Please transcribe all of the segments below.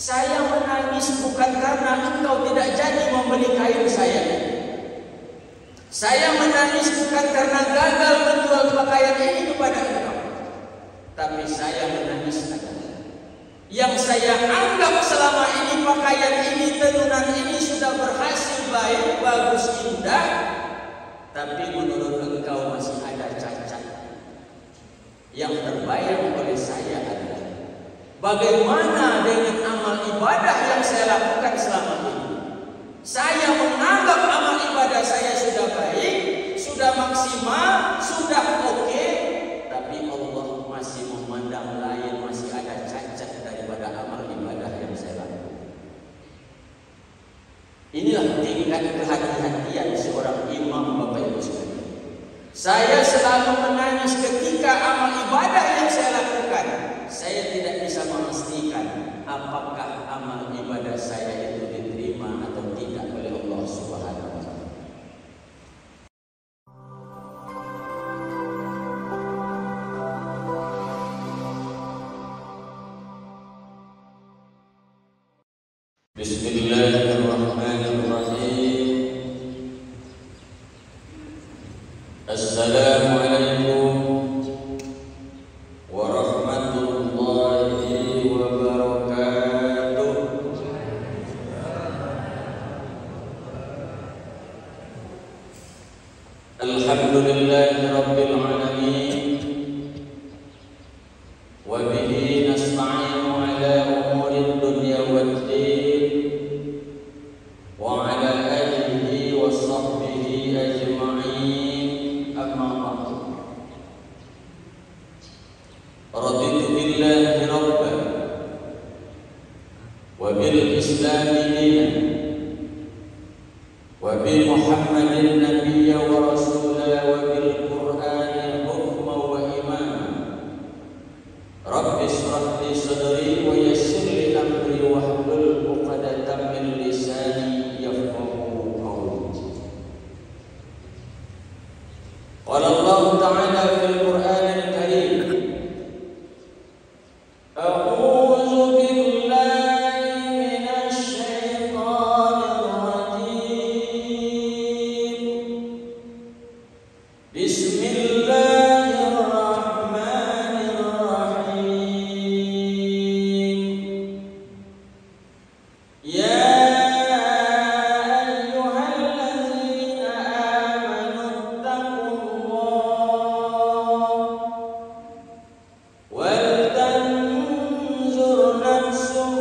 Saya menangis bukan karena engkau tidak jadi membeli kain saya. Saya menangis bukan karena gagal menjual pakaian ini kepada engkau. Tapi saya menangis adalah yang saya anggap selama ini pakaian ini, tenunan ini sudah berhasil baik, bagus, indah, tapi menurut engkau masih ada cacat. Yang terbayang oleh saya adalah bagaimana dengan amal ibadah yang saya lakukan selama ini. Saya menganggap amal ibadah saya sudah baik, sudah maksimal, sudah oke, tapi Allah masih memandang lain, masih ada cacat daripada amal ibadah yang saya lakukan. Inilah tingkat kehati-hatian seorang imam, Bapak Ibu sekalian. Saya selalu menangis ketika amal ibadah yang saya lakukan, saya tidak bisa memastikan apakah amal ibadah saya itu diterima atau tidak oleh Allah Subhanahu wa taala. Bismillahirrahmanirrahim. Assalamualaikum warahmatullahi wabarakatuh. Alhamdulillahi rabbil alamin. Wa bihi nasta'inu ala umuri dunya waddin. Wa ala alihi wa sahbihi ajma'in. Amma ba'du. Raditu billahi rabban wa bil islami dinan wa bi Muhammadin nabiyya wa rasulah wa bil Qur'ani hukma wa imama. Rabbi shrah li sadri wa yassir li amri wahlul 'uqdatam min lisani yafqahu qawli. Qala Allah Ta'ala fil Qur'anil Karim, A'udzu billahi minasy syaithanir rajim. Bismillahirrahmanirrahim. Ya ayyuhalladzina amanu taqullaha wal tanzur nafsum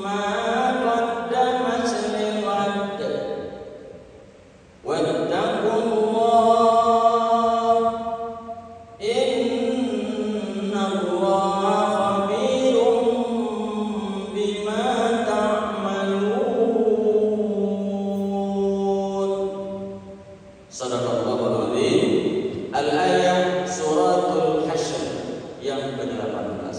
ma qaddamat lighad wattaqullaha innallaha khabirum bima ta'malun. Sadaqallahul azim. Al-ayah suratul Hasyr yang ke-18.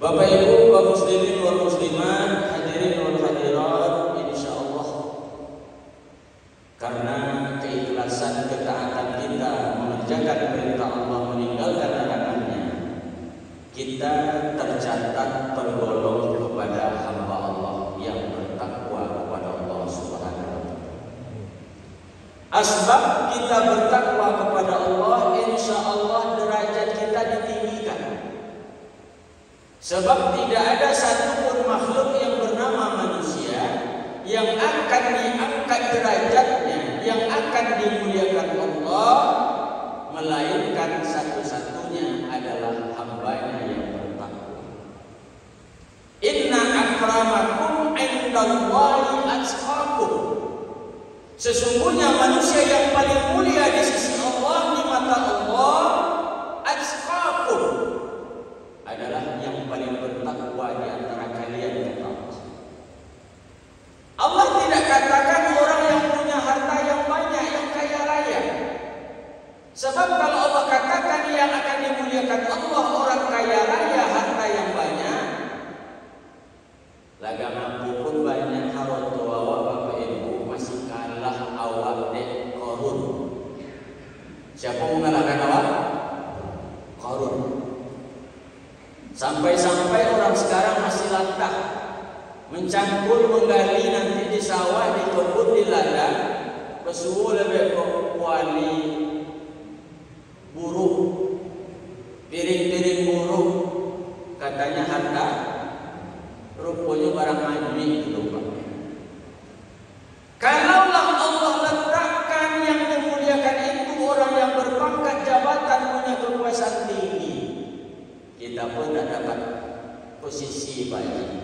Bapak Ibu kaum muslimin wal muslimat, hadirin wal hadirat, insyaallah karena keikhlasan ketaatan kita mengerjakan perintah Allah, meninggalkan larangannya, kita tercatat tergolong kepada hamba Allah yang bertakwa kepada Allah Subhanahu wa taala. Asbab kita bertakwa kepada Allah, insyaallah derajat kita ditinggikan. Sebab tidak ada satupun makhluk yang bernama manusia yang akan diangkat derajatnya, yang akan dimuliakan Allah, melainkan satu-satunya adalah hambanya yang bertakwa. Inna akramakum indallahi atqakum. Sesungguhnya manusia yang paling mulia di sisi Allah, di mata Allah, atqakum, adalah yang paling bertakwa di antara kalian, kata Allah. Allah tidak katakan orang yang punya harta yang banyak, yang kaya raya. Sebab kalau Allah katakan yang akan dimuliakan Allah orang kaya raya, harta yang banyak, lagang aku pun banyak harta awak Bapak Ibu masih kalah awak dek Qarun. Siapa mengalahkan awak? Qarun. Sampai-sampai orang sekarang mencangkul, menggali nanti di sawah, di kebun, di ladang, pesuwo lebih wali buruk, piring-piring buruk, katanya harta, rupanya barang majmi itu Pak. Kalaulah Allah letakkan yang dimuliakan itu orang yang berpangkat jabatan, punya kekuasaan tinggi, kita pun tidak dapat posisi baik.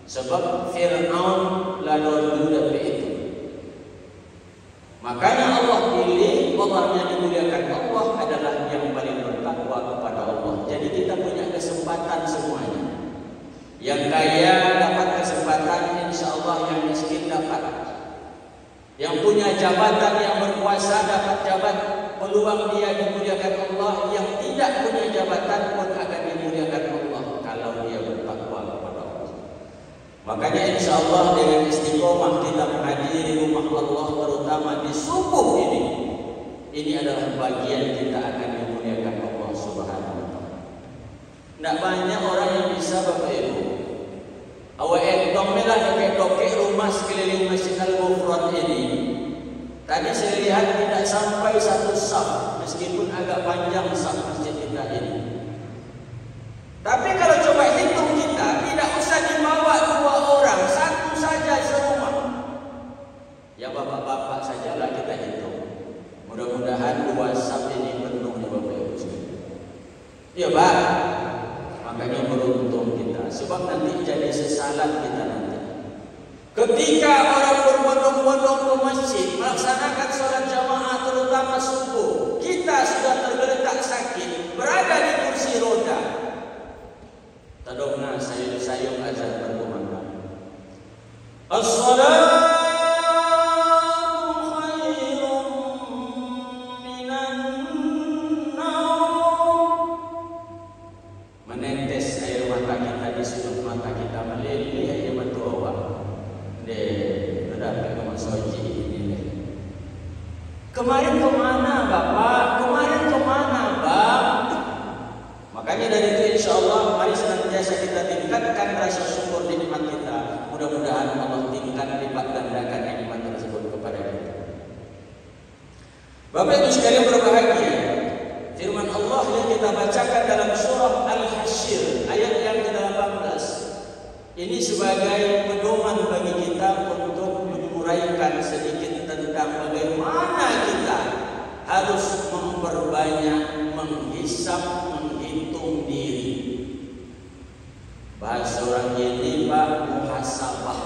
Sebab Fir'aun lalu dari itu. Makanya Allah pilih orang yang dimuliakan Allah adalah yang paling bertakwa kepada Allah. Jadi kita punya kesempatan semuanya. Yang kaya dapat kesempatan, insya Allah yang miskin dapat. Yang punya jabatan, yang berkuasa dapat jabat, peluang dia dimuliakan Allah. Yang tidak punya jabatan pun akan dimuliakan Allah kalau dia bertakwa kepada Allah. Makanya insya Allah dengan istiqomah kita menghadiri rumah Allah, terutama di subuh ini adalah bagian kita akan dimuliakan Allah Subhanahu wa Ta'ala. Tidak banyak orang yang bisa Bapak Ibu. Awak entong melah dokek rumah sekeliling Masjid Al-Ghufran ini. Tadi saya lihat tidak sampai satu saf, meskipun agak panjang saf masjid kita ini. Tapi kalau coba hitung kita, tidak usah dibawa 2 orang, 1 saja serumah. Ya bapak-bapak sajalah kita hitung. Mudah-mudahan 2 saf ini penuh ya Bapak Ibu sekalian. Ya Pak, makanya beruntung kita, sebab nanti jadi sesalat kita nanti. Ketika orang berbondong-bondong ke masjid melaksanakan sholat jamaah terutama subuh, kita sudah tergeletak sakit, berada di kursi roda. Tadongna sayung azan berkumandang. As-salatu khairun minan naum. Menetes air mata kita di sudut mata kita meleleh aja batu awak. Udah ke masoji ini. Kemarin kemana Bapak? Kemarin kemana Bang? Makanya dari itu insya Allah mari senantiasa kita tingkatkan rasa syukur nikmat kita. Mudah-mudahan Allah tingkat lipat gandakan nikmat tersebut kepada kita. Bapak Ibu sekalian berbahagia. Firman Allah yang kita bacakan dalam surah Al-Hasyr ayat yang ke-18. Ini sebagai pedoman bagi kita untuk menguraikan sedikit tentang bagaimana kita harus memperbanyak menghisap, menghitung diri. Bahasa orang ini Pak, muhasabah.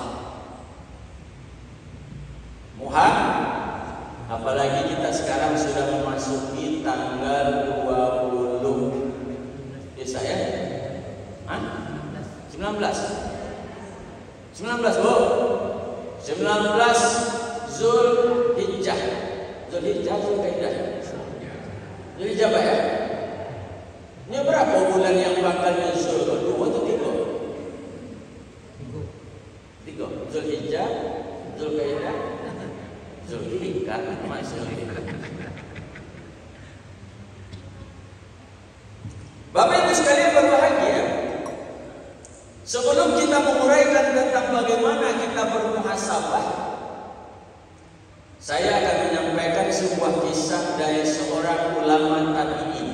Apalagi kita sekarang sudah memasuki tanggal 20. Bisa ya? 19. 19 Bu. 19 Zulhijjah. Zulhijjah, Zulkaidah. Zulhijjah Pak ya? Ini berapa bulan yang bakal nyusul? 2 atau 3? 3. Zulhijjah, Zulkaidah, Zulhijjah, masuk. Bapak Ibu sekalian berbahagia. Sebelum kita menguraikan tentang bagaimana kita bermuhasabah, saya akan menyampaikan sebuah kisah dari seorang ulama tabi'in.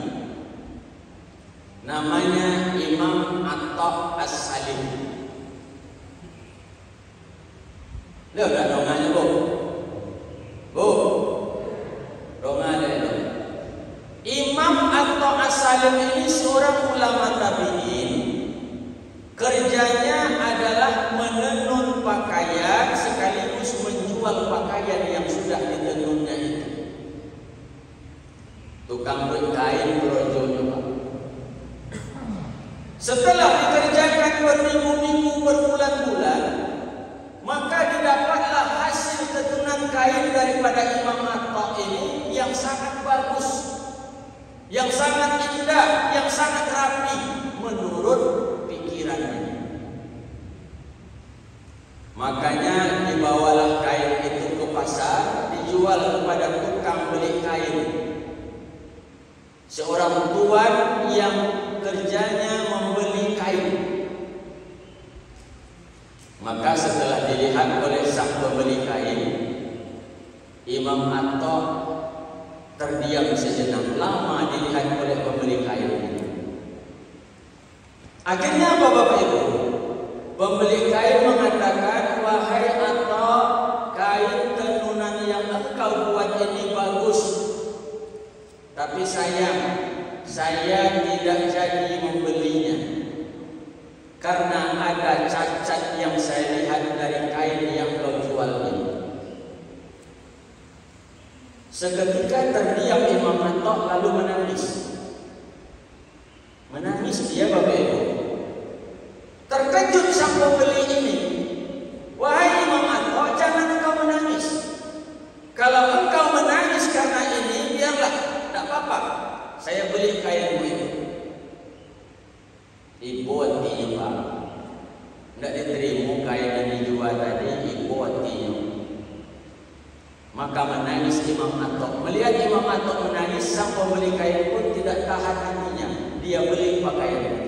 Namanya Imam Atta As-Salim. Lihat gak dongannya Bu? Bu, dongan itu. Imam Atta As-Salim ini seorang ulama tabi'in. Kerjanya adalah menenun pakaian sekaligus menjual pakaian yang sudah ditenunnya itu. Tukang berkain berojonya Pak. Setelah dikerjakan berminggu-minggu, berbulan-bulan, maka didapatlah hasil tenunan kain daripada Imam Atta ini yang sangat bagus, yang sangat indah, yang sangat rapi menurut pikirannya. Makanya dibawalah kain itu ke pasar, dijual kepada tukang beli kain. Seorang tuan yang kerjanya membeli kain. Maka setelah dilihat oleh sang pembeli kain, Imam Atta terdiam sejenak. Lama dilihat oleh pembeli kain. Akhirnya apa Bapak Ibu? Pembeli kain mengatakan, wahai Atta, kain tenunan yang engkau buat ini bagus, tapi sayang, saya tidak jadi membelinya karena ada cacat yang saya lihat dari kain yang kau jual ini. Seketika terdiam Imam Atta lalu menangis. Menangis dia Bapak Ibu. Terkejut sang pembeli ini. Wahai Imam Atta, jangan engkau menangis. Kalau engkau menangis karena ini, biarlah, tidak apa-apa. Saya beli kainmu itu. Ibu hatinya Pak, tidak diterima kain yang dijual tadi. Ibu hatinya. Maka menangis Imam Atta. Melihat Imam Atta menangis, sang pembeli kain pun tidak tahan hatinya. Dia beli pakaian itu.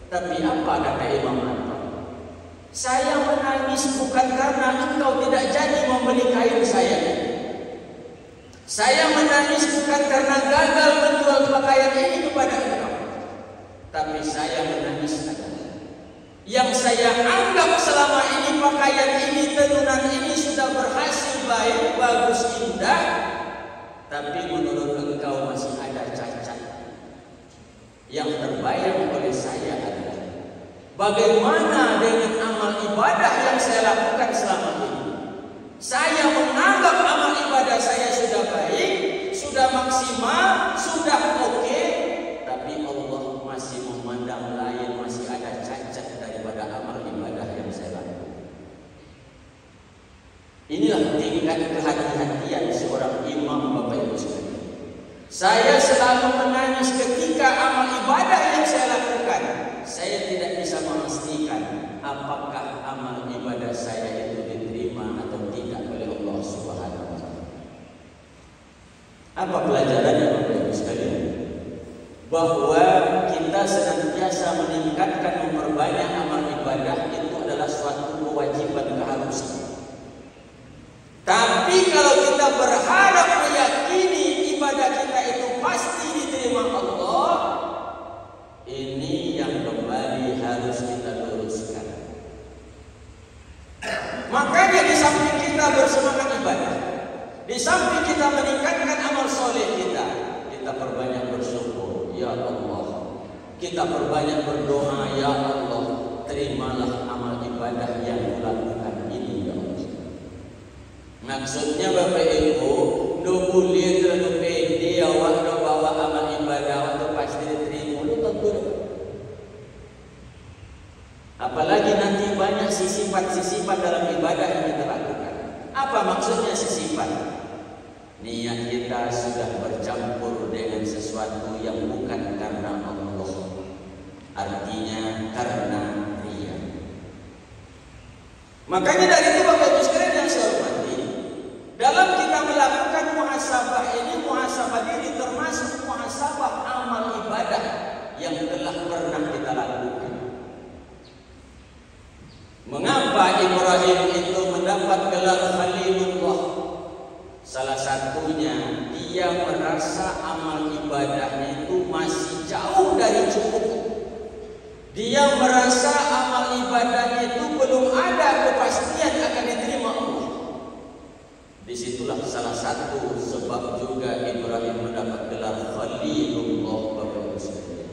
Tapi apa kata Imam Atta? Saya menangis bukan karena engkau tidak jadi membeli kain saya. Saya menangis bukan karena gagal menjual pakaian ini kepada engkau. Tapi saya menangis adalah yang saya anggap selama ini pakaian ini, tenunan ini sudah berhasil baik, bagus, indah, tapi menurut engkau masih ada cacat. Yang terbayang oleh saya adalah bagaimana dengan amal ibadah yang saya lakukan selama ini. Saya menganggap amal ibadah saya sudah baik, sudah maksimal, sudah oke, tapi Allah masih memandang lain, masih ada cacat daripada amal ibadah yang saya lakukan. Inilah tingkat kehati-hatian seorang imam Bapak Ibu sekalian. Saya selalu menangis ketika amal ibadah yang saya lakukan, saya tidak bisa memastikan apakah amal ibadah saya itu diterima atau tidak oleh Allah Subhanahu wa taala. Apa pelajarannya Bapak Ibu sekalian? Bahwa kita senantiasa meningkatkan, memperbanyak amal ibadah itu adalah suatu kewajiban, keharusan. Tapi kalau kita berharap meyakini ibadah kita itu pasti diterima Allah, ini yang kembali harus kita luruskan. Makanya di samping kita bersemangat ibadah, di samping kita meningkatkan amal soleh kita perbanyak bersyukur, ya Allah. Kita perbanyak berdoa, ya Allah, terimalah amal ibadah yang kulakukan ini, ya Allah. Maksudnya Bapak Ibu, no boleh terlalu pede awak no bawa amal ibadah itu pasti diterima, lu tentu. Apalagi nanti banyak sisipan-sisipan dalam ibadah yang kita lakukan. Apa maksudnya sisipan? Niat kita sudah bercampur dengan sesuatu yang bukan karena Allah. Artinya karena riya. Makanya dari itu Bapak Ibu sekalian yang saya hormati, dalam kita melakukan muhasabah ini, muhasabah diri termasuk muhasabah amal ibadah yang telah pernah kita lakukan. Mengapa Ibrahim itu mendapat gelar Khalilullah? Salah satunya dia merasa amal ibadahnya itu masih jauh dari cukup. Dia merasa amal ibadahnya itu belum ada kepastian akan diterima Allah. Disitulah salah satu sebab juga Ibrahim mendapat gelar Khalilullah Bapak Ibu sekalian.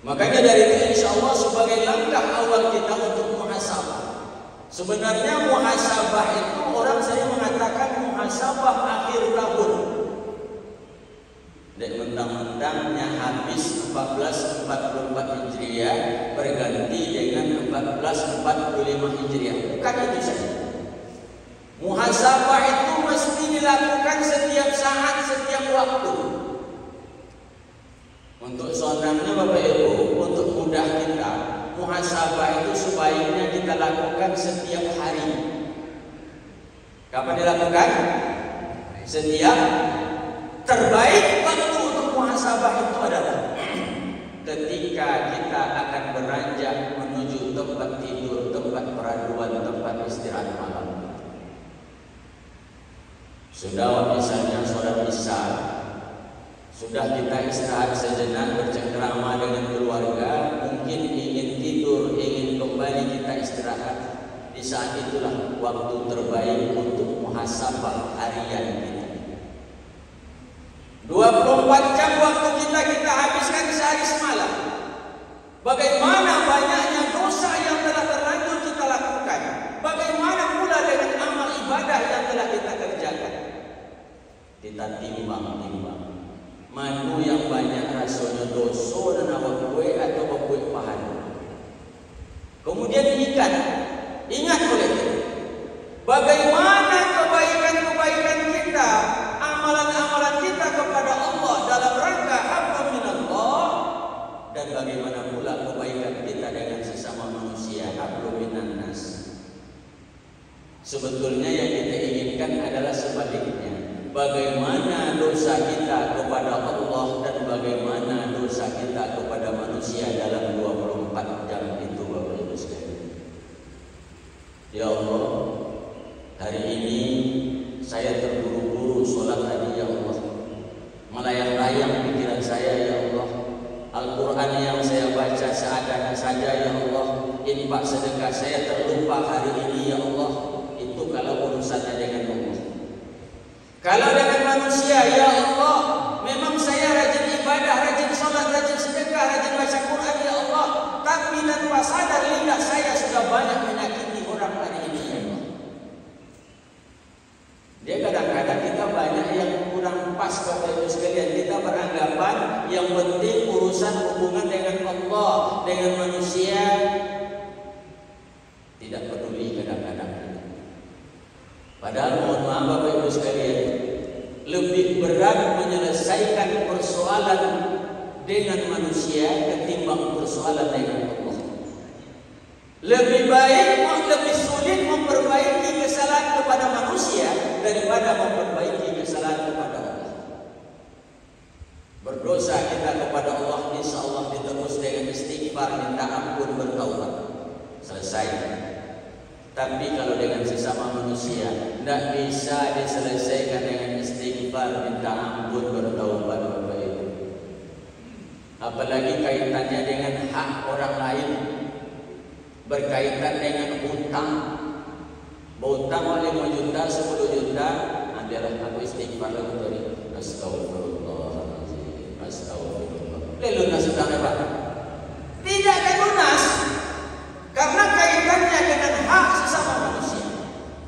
Makanya dari itu insya Allah sebagai langkah awal kita untuk muhasabah. Sebenarnya muhasabah itu orang sering mengatakan muhasabah akhir tahun. Dan mentang-mentangnya habis 1444 Hijriah berganti dengan 1445 Hijriah. Bukan itu saja. Muhasabah itu mesti dilakukan setiap saat, setiap waktu. Untuk sonangnya Bapak Ibu, untuk mudah kita, muhasabah itu sebaiknya kita lakukan setiap hari. Kapan dilakukan? Setiap. Terbaik waktu untuk muhasabah itu adalah ketika kita akan beranjak menuju tempat tidur, tempat Sudah misalnya sholat isya, sudah kita istirahat sejenak bercengkrama dengan keluarga, mungkin ingin tidur, ingin kembali kita istirahat. Di saat itulah waktu terbaik untuk muhasabah harian kita. 24 jam waktu kita habiskan sehari semalam. Bagaimana banyaknya dosa yang telah terlanjur kita lakukan. Bagaimana pula dengan amal ibadah yang telah kita kerjakan. Kita timbang-timbang. Manu yang banyak rasanya dosa dan awak kue atau kue pahala. Kemudian ingat oleh kita. Bagaimana kebaikan-kebaikan kita, amalan-amalan kita kepada Allah dalam rangka hablum minallah, dan bagaimana pula kebaikan kita dengan sesama manusia, hablum minannas. Sebetulnya yang kita inginkan adalah sebaliknya. Bagaimana dosa kita kepada Allah dan bagaimana dosa kita kepada manusia dalam 24 jam itu, Bapak Ibu sekalian. Ya Allah, hari ini saya terburu-buru sholat tadi, ya Allah. Melayang-layang pikiran saya, ya Allah. Al-Quran yang saya baca seadanya saja, ya Allah. Infak sedekah saya terlupa hari ini, ya Allah. Itu kalau urusannya dengan Allah. Kalau dengan manusia, ya Allah, memang saya rajin ibadah, rajin sholat, rajin sedekah, rajin baca Quran, ya Allah. Tapi tanpa sadar lidah saya sudah banyak menyakiti orang hari ini, ya Allah. Dia kadang-kadang kita banyak yang kurang pas, Bapak Ibu sekalian. Kita beranggapan yang penting urusan hubungan dengan Allah, dengan manusia, tidak peduli kadang-kadang. Padahal mohon maaf Bapak Ibu sekalian, lebih berat menyelesaikan persoalan dengan manusia ketimbang persoalan dengan Allah. Lebih baik, lebih sulit memperbaiki kesalahan kepada manusia daripada memperbaiki kesalahan kepada Allah. Berdosa kita kepada Allah, insya Allah ditebus dengan istighfar, minta ampun, bertaubat, selesai. Tapi kalau dengan sesama manusia tidak bisa diselesaikan dengan istighfar, minta ampun, bertaubat, Bapak Ibu. Apalagi kaitannya dengan hak orang lain, berkaitan dengan hutang. Berhutang 5 juta, 10 juta, ambillah aku istighfar lagu tadi. Astagfirullahaladzim, astagfirullah. Lunas sudah Pak? Tidak akan lunas. Karena kaitannya dengan hak sesama manusia.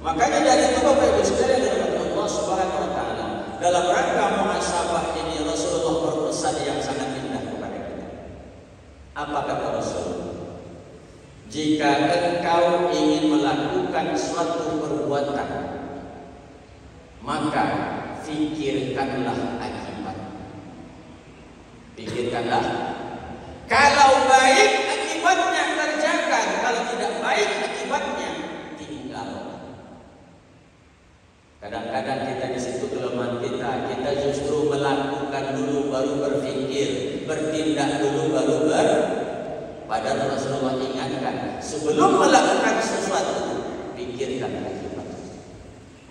Makanya dari itu Bapak Ibu sekalian dirahmati Allah Subhanahu wa taala, dalam rangka muhasabah ini Rasulullah berpesan yang sangat indah kepada kita. Apa kata Rasul? Jika engkau ingin melakukan suatu perbuatan, maka fikirkanlah akibat. Pikirkanlah. Kalau baik akibatnya kerjakan, kalau tidak baik akibatnya tinggal. Kadang-kadang kita di situ kelemahan kita. Kita justru melakukan dulu baru berpikir, bertindak dulu baru Padahal Rasulullah ingatkan, sebelum melakukan sesuatu, pikirkan akibat.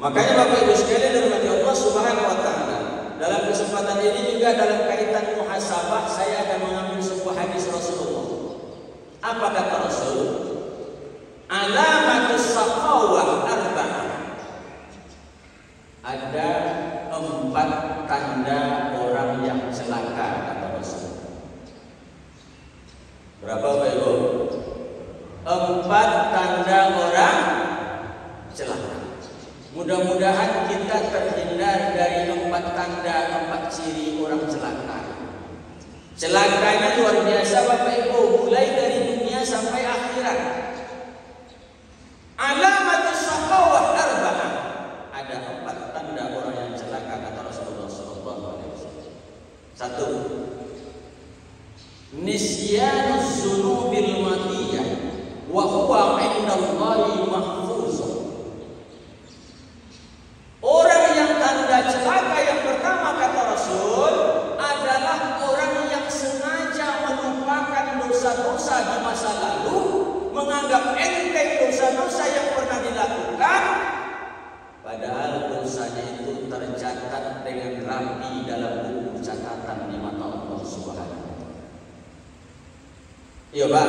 Makanya Bapak Ibu sekalian dirahmati Allah Subhanahu wa taala, dalam kesempatan ini juga dalam kaitan muhasabah saya akan mengambil sebuah hadis Rasulullah. Apa kata Rasul? Alamatus saqawah arba'ah. Ada 4 tanda orang yang celaka, kata Rasul. Berapa Bapak Ibu? 4 tanda orang celaka. Mudah-mudahan kita terhindar dari 4 tanda, 4 ciri orang celaka. Celakanya luar biasa Bapak Ibu, mulai dari dunia sampai akhirat. Alamatus saqawah arba'ah. Ada 4 tanda orang yang celaka, kata Rasulullah SAW. 1. Nisyanuz zunubil matiyah wa huwa 'indallahi mahfuzun. Orang yang tanda celaka yang pertama, kata Rasul, adalah orang yang sengaja melupakan dosa-dosa Iya Pak,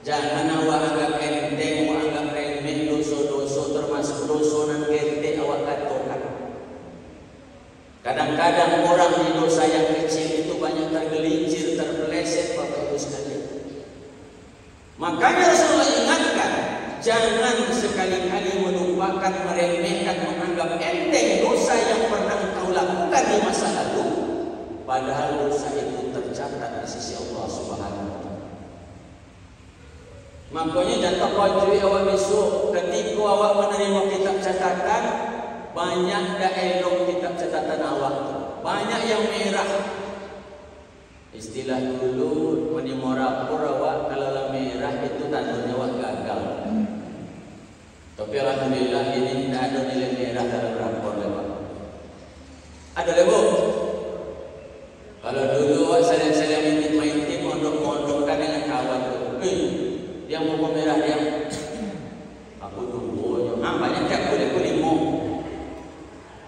jangan awak anggap enteng, awak anggap remeh dosa-dosa, termasuk dosa nan gede awak katakan. Kadang-kadang orang di dosa yang kecil itu banyak tergelincir, terpeleset Bapak Ibu sekalian. Makanya Rasulullah ingatkan, jangan sekali-kali melupakan, meremehkan, menganggap enteng dosa yang pernah kau lakukan di masa lalu, padahal dosa itu tercatat di sisi Allah Subhanahu wa Ta'ala. Makanya jangan terpojok awak besok ketika awak menerima kitab catatan, banyak dah elok kitab catatan awak, banyak yang merah. Istilah dulu menimo rapor awak kalau lah merah itu tandanya awak gagal. Tapi alhamdulillah ini tidak ada nilai merah dalam rapor lewat. Ada lebo. Kalau dulu awak saya main tim mondok-mondokkan dengan kawan tu. Dia mau merah dia. Aku tunggu. Banyak tak boleh limo.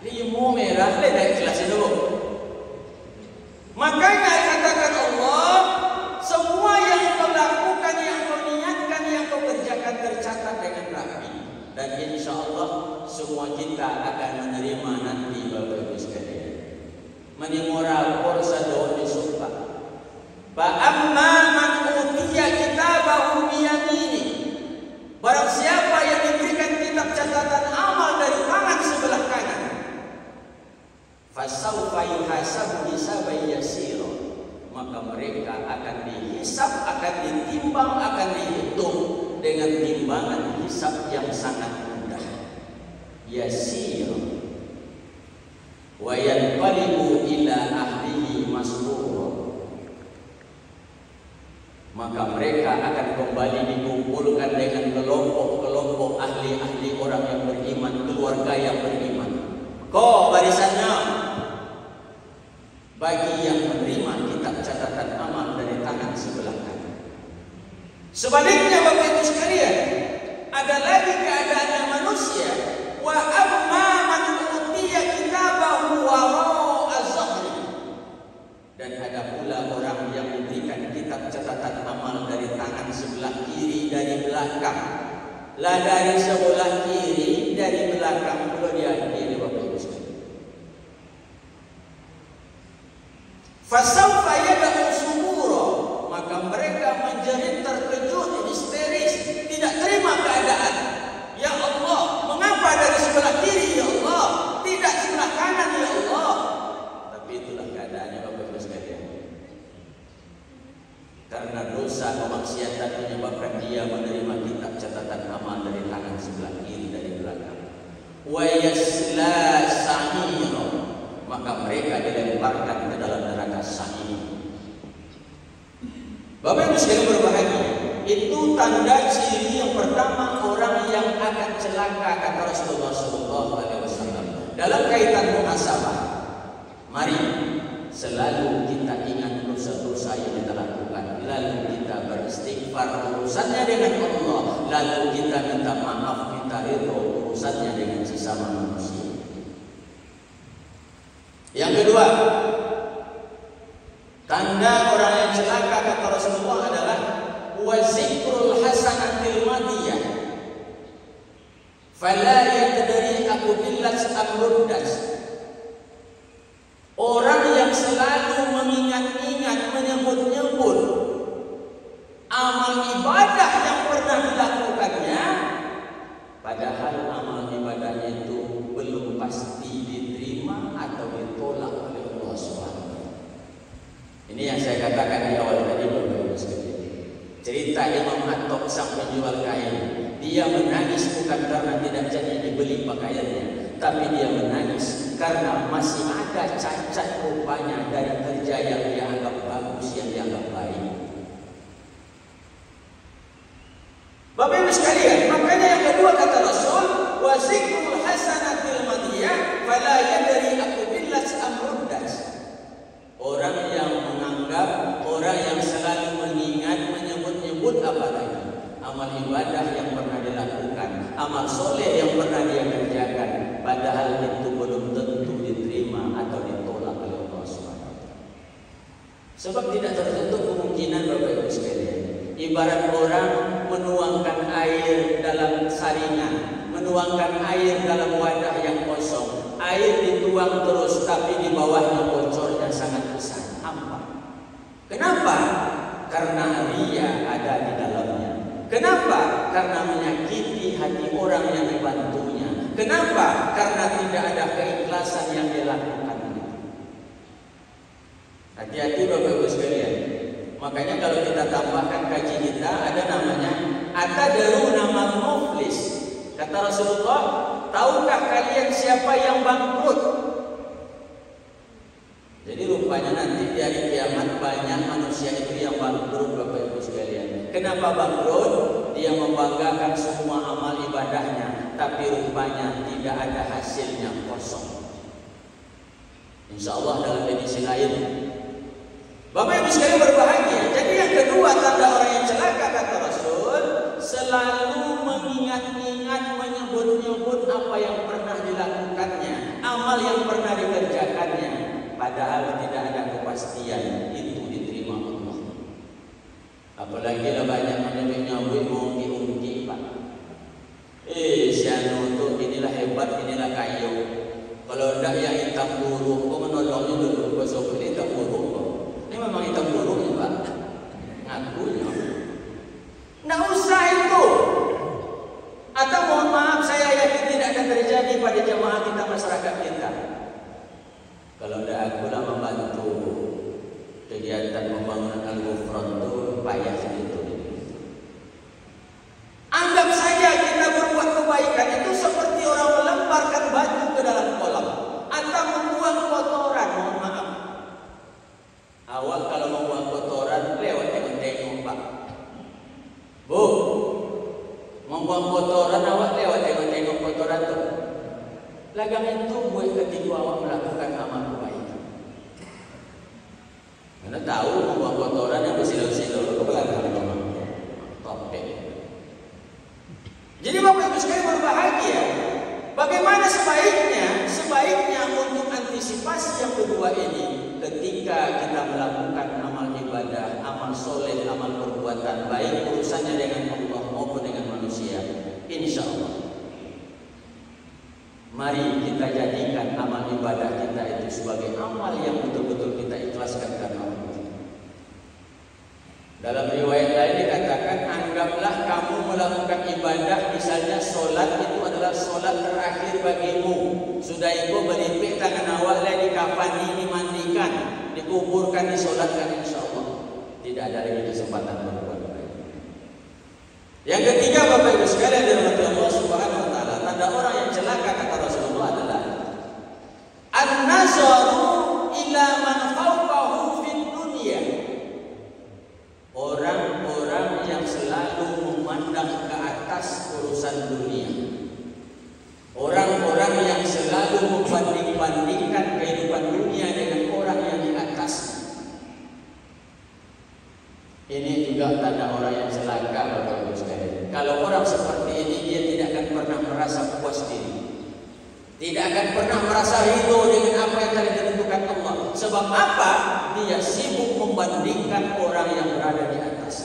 Limo merah le dah ikhlas dulu. Makanya katakan Allah, semua yang kau lakukan, yang kau niatkan, yang kau kerjakan tercatat dengan rapi. Dan insya Allah semua kita akan menerima nanti Bapak Ibu sekalian. Menimo rapor sadon disubah. Fa'amma man utiya kitabahu biyamini. Barang siapa yang diberikan kitab catatan amal dari tangan sebelah kanan, fasawfa yuhasabu hisaban yasira, maka mereka akan dihisab, akan ditimbang, akan dihitung dengan timbangan hisab yang sangat mudah. Yasir wa yanqalibu ila ahlihi masrura, maka mereka akan kembali dikumpulkan dengan kelompok-kelompok ahli-ahli orang yang beriman, keluarga yang beriman. Kau barisannya bagi yang menerima kitab catatan amal dari tangan sebelah kanan. Sebaliknya Bapak Ibu sekalian, ada lagi keadaannya manusia, wa amma man utiya kitabahu wara'a zahri, dan ada pula orang yang diberikan kitab catatan amal dari tangan sebelah kiri, dari belakang. Lah dari sebelah kiri, dari belakang pula dia kiri Bapak Ibu sekalian. Fasawfa yad'u subura, maka mereka menjerit terkejut, histeris, tidak terima keadaan. Ya Allah, mengapa dari sebelah kiri ya Allah, tidak sebelah kanan ya Allah? Tapi itulah keadaannya Bapak Ibu sekalian. Karena dosa kemaksiatan menyebabkan dia menerima kitab catatan amal dari tangan sebelah kiri, dari belakang. Wa yasla sa'ira, maka mereka dilemparkan ke dalam neraka sa'ir. Bapak Ibu sekalian berbahagia, itu tanda ciri yang pertama orang yang akan celaka, kata Rasulullah SAW. Dalam kaitan muhasabah, mari selalu kita ingat dosa-dosa yang kita lakukan, lalu kita beristighfar urusannya dengan Allah, lalu kita minta maaf, kita ridho urusannya dengan sesama manusia. Yang kedua, tanda orang yang celaka, kata Rasulullah, adalah wazikrul hasanatil madiyah fala yadri aqubillas amruddas. Orang yang selalu mengingat-ingat, menyebut-nyebut amal ibadah yang pernah dilakukannya, padahal amal ibadahnya itu belum pasti diterima atau ditolak oleh Allah SWT. Ini yang saya katakan di awal tadi, Bapak Ibu sekalian. Cerita Imam Attab sang penjual kain. Dia menangis bukan karena tidak jadi dibeli pakaiannya, tapi dia menangis karena masih ada cacat rupanya dari kerja yang dia anggap bagus, yang dia anggap baik. Bapak Ibu sekalian, makanya yang kedua kata Rasul, wa zikrul hasanatil madiyah fala yadri aqubillas amruddas. Orang yang menganggap, orang yang selalu mengingat, menyebut-nyebut apa tadi? Amal ibadah yang pernah dilakukan, amal soleh yang pernah dia kerjakan, padahal itu belum tentu diterima atau ditolak oleh Allah SWT. Sebab tidak tertentu kemungkinan kemungkinan Bapak Ibu sekalian. Ibarat orang menuangkan air dalam saringan, menuangkan air dalam wadah yang kosong. Air dituang terus tapi di bawahnya bocornya sangat besar. Hampa. Kenapa? Karena ria ada di dalamnya. Kenapa? Karena menyakiti hati orang yang dibantunya. Kenapa? Karena tidak ada keikhlasan yang dilakukan. Hati-hati Bapak Ibu sekalian. Makanya kalau kita tambahkan kaji kita ada namanya atadruna man muflis. Kata Rasulullah, tahukah kalian siapa yang bangkrut? Jadi rupanya nanti di hari kiamat banyak manusia itu yang bangkrut Bapak Ibu sekalian. Kenapa bangkrut? Dia membanggakan semua amal ibadahnya, tapi rupanya tidak ada hasilnya, kosong. Insya Allah dalam edisi lain Bapak Ibu sekalian berbahagia. Jadi yang kedua tanda orang yang celaka kata Rasul, selalu mengingat-ingat, menyebut-nyebut apa yang pernah dilakukannya, amal yang pernah dikerjakannya, padahal tidak ada kepastian itu diterima Allah. Apalagi lah banyak menyebut-nyebut ungki-ungki Pak. Si anu tuh inilah hebat, inilah kayu. Kalau ndak yang hitam buruk, kok menolongnya dulu besok ini hitam buruk kok. Ini memang hitam buruk ya Pak. Ngakunya. Nggak usah itu. Atau mohon maaf saya yakin tidak akan terjadi pada jemaah kita, masyarakat kita. Kalau ndak aku lah membantu kegiatan pembangunan Al-Ghufran itu payah segitu. Anggap saja kita berbuat kebaikan itu seperti orang melemparkan batu ke dalam kolam atau membuang kotoran. Mohon maaf. Awak kalau membuang kotoran lewat tengok-tengok Pak. Bu, membuang kotoran awak lewat tengok-tengok kotoran tu. Lagang itu buat ketika awak melakukan amal kebaikan. Anda tahu membuang kotoran yang bersilau-silau ke belakang rumah. Topik. Jadi Bapak Ibu sekalian berbahagia. Bagaimana sebaiknya? Sebaiknya untuk antisipasi yang kedua ini, ketika kita melakukan amal ibadah, amal soleh, amal perbuatan baik, urusannya dengan Allah maupun dengan manusia, insya Allah. Mari kita jadikan amal ibadah kita itu sebagai amal yang betul-betul kita ikhlaskan karena Allah. Dalam riwayat lain dikatakan, anggaplah kamu melakukan ibadah, misalnya solat itu adalah solat terakhir bagimu. Sudah itu beripik tangan awak lah, dikafani, dimandikan, dikuburkan, disolatkan, insya Allah tidak ada lagi kesempatan berbuat baik. Yang ketiga Bapak Ibu sekalian dirahmati Allah Subhanahu wa taala, tanda orang yang celaka kata Rasulullah adalah an-nazaru ila man fawqahu fid dunya. Orang-orang yang selalu memandang ke atas urusan dunia. Orang-orang yang selalu membanding-bandingkan kehidupan dunia dengan orang yang di atas. Ini juga tanda orang yang celaka Bapak Ibu sekalian. Kalau orang seperti ini dia tidak akan pernah merasa puas diri. Tidak akan pernah merasa ridho dengan apa yang telah ditentukan Allah. Sebab apa? Dia sibuk membandingkan orang yang berada di atas.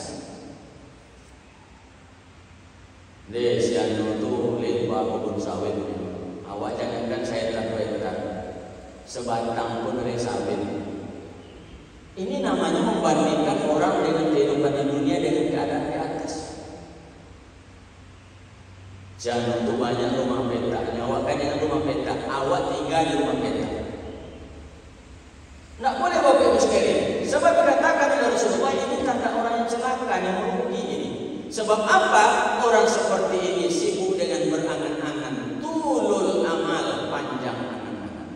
Si anu tu lembah kebun sawit. Awak jangankan saya tak sebatang pun dari sawit. Ini namanya membandingkan orang dengan kehidupan di dunia dengan keadaan di atas. Jangan tu banyak rumah petak. Awak kan dengan rumah petak. Awak tinggal di rumah petak. Tak boleh Bapak Ibu sekalian. Sebab dikatakan oleh Rasulullah ini tanda orang yang celaka, yang merugi ini. Sebab apa? Orang seperti ini sibuk dengan berangan-angan, tulul amal, panjang angan-angan.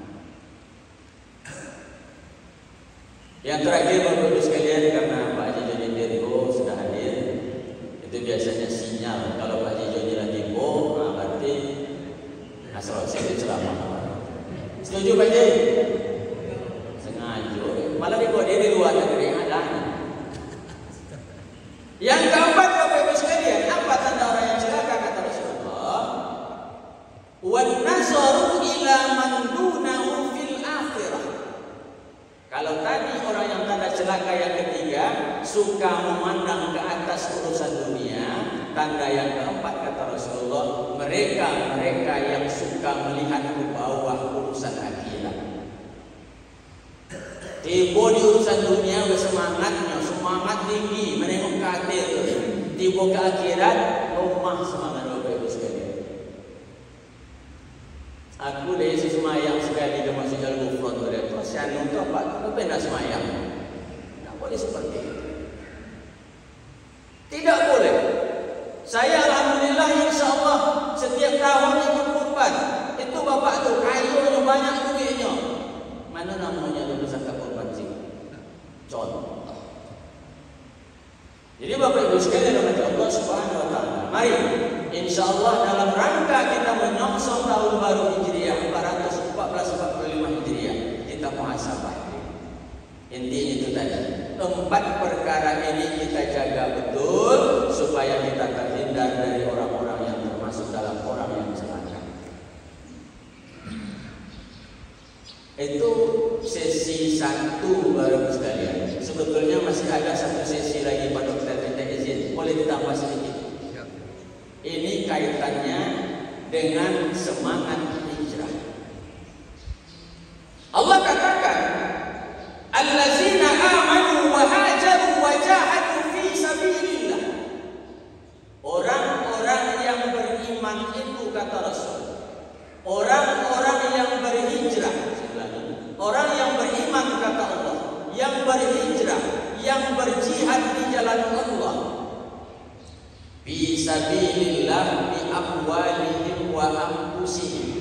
Yang terakhir Bapak Ibu sekalian, karena Pak Haji Joni Dirgo sudah hadir, itu biasanya sinyal kalau Pak Haji Joni lagi berarti asal saya ceramah. Setuju Pak Haji? Malah dia di luar negeri ada. Yang keempat Bapak Ibu sekalian, apa tanda orang yang celaka kata Rasulullah? Wan nazaru ila man dunahu fil akhirah. Kalau tadi orang yang tanda celaka yang ketiga suka tanda yang keempat kata Rasulullah, mereka yang suka melihat ke bawah urusan akhirat. Tiba di urusan dunia bersemangatnya, semangat tinggi menengok ke akhir tu. Tiba ke akhirat, lemah semangat Bapak Ibu sekalian. Aku dari semayang sekali ke Masjid Al-Ghufran tu dia. Sianu tu apa? Apa nak semayang? Tak boleh seperti itu. Tidak boleh. Saya alhamdulillah insya-Allah setiap tahun ikut kurban. Itu bapak tu kayunya banyak duitnya. Mana namanya tu zakat kurban sih? Contoh. Jadi Bapak Ibu sekalian rahmat Allah Subhanahu wa taala. Mari insyaallah dalam rangka kita menyongsong tahun baru Hijriah 1445 Hijriah, kita muhasabah. Intinya itu tadi. 4 perkara ini kita jaga betul supaya kita terhindar dari orang-orang yang termasuk dalam orang yang celaka. Itu sesi 1 baru sekalian. Sebetulnya masih ada satu sesi lagi pada kita minta izin. Boleh ditambah sedikit. Ini kaitannya dengan semangat hijrah. Allah katakan, allazina amanu wa hajaru wa jahadu fi sabilillah. Orang-orang yang beriman itu kata Rasul, orang-orang yang berhijrah, orang yang beriman kata Allah, yang berhijrah, yang berjihad di jalan Allah, fi sabilillah bi amwalihim wa anfusihim,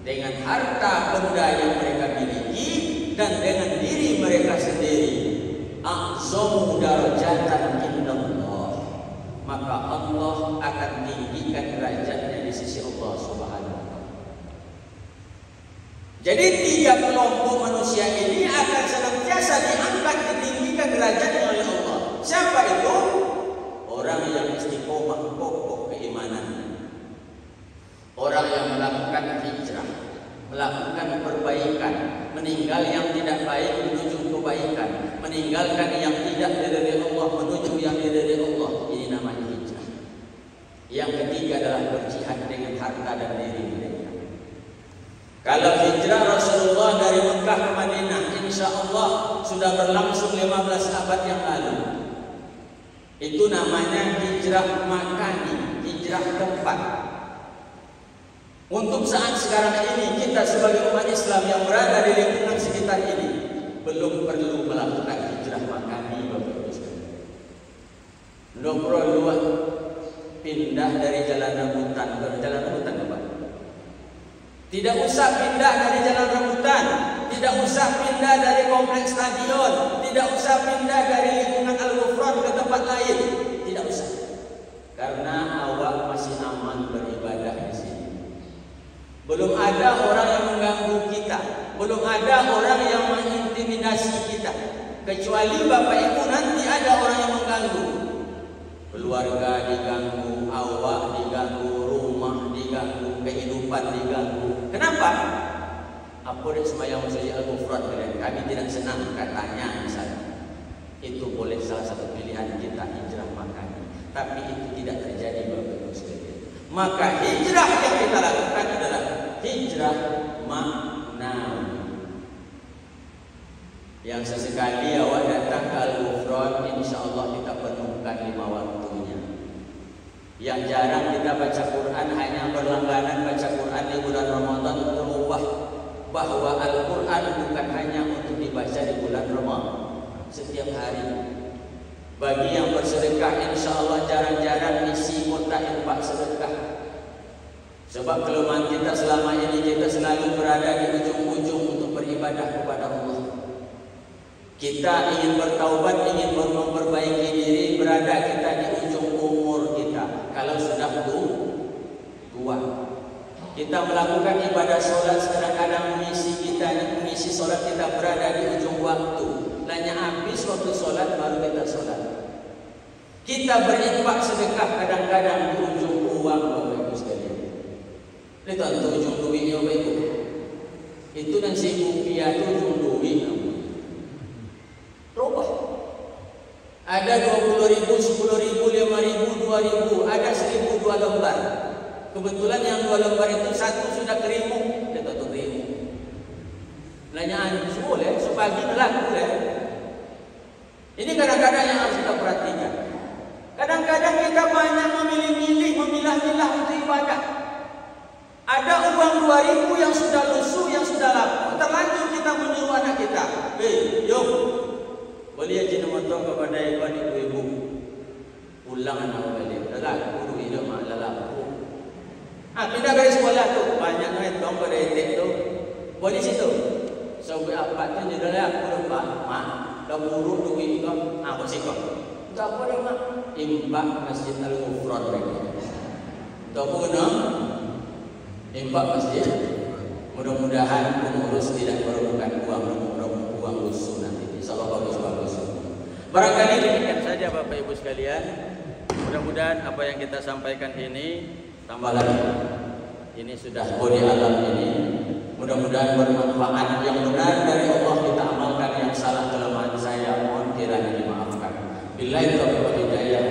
dengan harta benda yang mereka miliki dan dengan diri mereka sendiri. A'zamu darajatan indallah, maka Allah akan tinggikan derajatnya di sisi Allah Subhanahu wa taala. Jadi 3 kelompok manusia ini akan senantiasa diangkat, ditinggikan derajatnya oleh Allah. Siapa itu? Orang yang istiqomah kokoh keimanan, orang yang melakukan hijrah, melakukan perbaikan, meninggal yang tidak baik menuju kebaikan, meninggalkan yang tidak dari Allah menuju yang dari Allah. Ini namanya hijrah. Yang ketiga adalah berjihad dengan harta dan diri mereka. Kalau hijrah Rasulullah dari Mekah ke Madinah, insya Allah sudah berlangsung 15 abad yang lalu. Itu namanya hijrah makani, hijrah tempat. Untuk saat sekarang ini kita sebagai umat Islam yang berada di lingkungan sekitar ini belum perlu melakukan hijrah makani, Bapak Ibu sekalian. Belum perlu pindah dari jalan rambutan ke jalan rambutan, Bapak. Tidak usah pindah dari jalan rambutan, tidak usah pindah dari kompleks stadion, tidak usah pindah dari lingkungan Al-Ghufran ke tempat lain, tidak usah. Karena awak masih aman beribadah di sini. Belum ada orang yang mengganggu kita, belum ada orang yang mengintimidasi kita. Kecuali Bapak Ibu nanti ada orang yang mengganggu. Keluarga diganggu, awak diganggu, rumah diganggu, kehidupan diganggu. Kenapa? Apa dia semayang Masjid Al-Ghufran kalian? Kami tidak senang katanya misalnya. Itu boleh salah satu pilihan kita hijrah makani. Tapi itu tidak terjadi Bapak Ibu sekalian. Maka hijrah yang kita lakukan adalah hijrah maknawi. Yang sesekali awak datang ke Al-Ghufran, insya Allah kita penuhkan 5 waktunya. Yang jarang kita baca Quran, hanya berlangganan baca Quran di bulan Ramadan, berubah bahwa Al-Quran bukan hanya untuk dibaca di bulan Ramadan, setiap hari. Bagi yang bersedekah, insya Allah jarang-jarang isi kotak infak sedekah. Sebab kelemahan kita selama ini, kita selalu berada di ujung-ujung untuk beribadah kepada Allah. Kita ingin bertaubat, ingin memperbaiki diri, berada kita di ujung umur kita. Kalau sudah tua, kita melakukan ibadah sholat, kadang-kadang mengisi sholat kita berada di ujung waktu. Hanya habis waktu sholat baru kita sholat. Kita berinfak sedekah kadang-kadang di ujung uang, Bapak Ibu sekalian. Lihat itu ujung duitnya, Bapak Ibu. Itu dan si rupiah itu ujung duit. Robah. Ada 20.000, 10.000, 5.000, 2.000. 2 lembar. Kebetulan yang 2 lembar itu satu sudah kerimu, dia tak kerimu. Nanyaan semua le, sepagi laku le. Ini kadang-kadang yang harus kita perhatikan. Kadang-kadang kita banyak memilih-milih, memilah-milah untuk ibadah. Ada uang 2.000 yang sudah lusuh, yang sudah laku. Terlanjur kita menyuruh anak kita, yuk, boleh aja motor kepada ibu-ibu. Pulang anak balik, dah guru hidup mak laku. Pindah dari sekolah tu, banyak ngetong pada etik tu. Boleh situ. Sampai apa tu jadi aku lupa, mak, dah buruk duit kau, aku sih kau. Tak apa dah mak, impak masjid Al-Ghufran lagi. Tak apa kena, impak masjid. Mudah-mudahan pengurus tidak memerlukan uang lusuh nanti. InsyaAllah bagus-bagus. Barangkali demikian saja Bapak Ibu sekalian. Mudah-mudahan apa yang kita sampaikan ini tambah lagi. Ini sudah bodi alam ini. Mudah-mudahan bermanfaat. Yang benar dari Allah kita amalkan, yang salah kelemahan saya mohon kiranya dimaafkan. Billahi taufiq wal hidayah.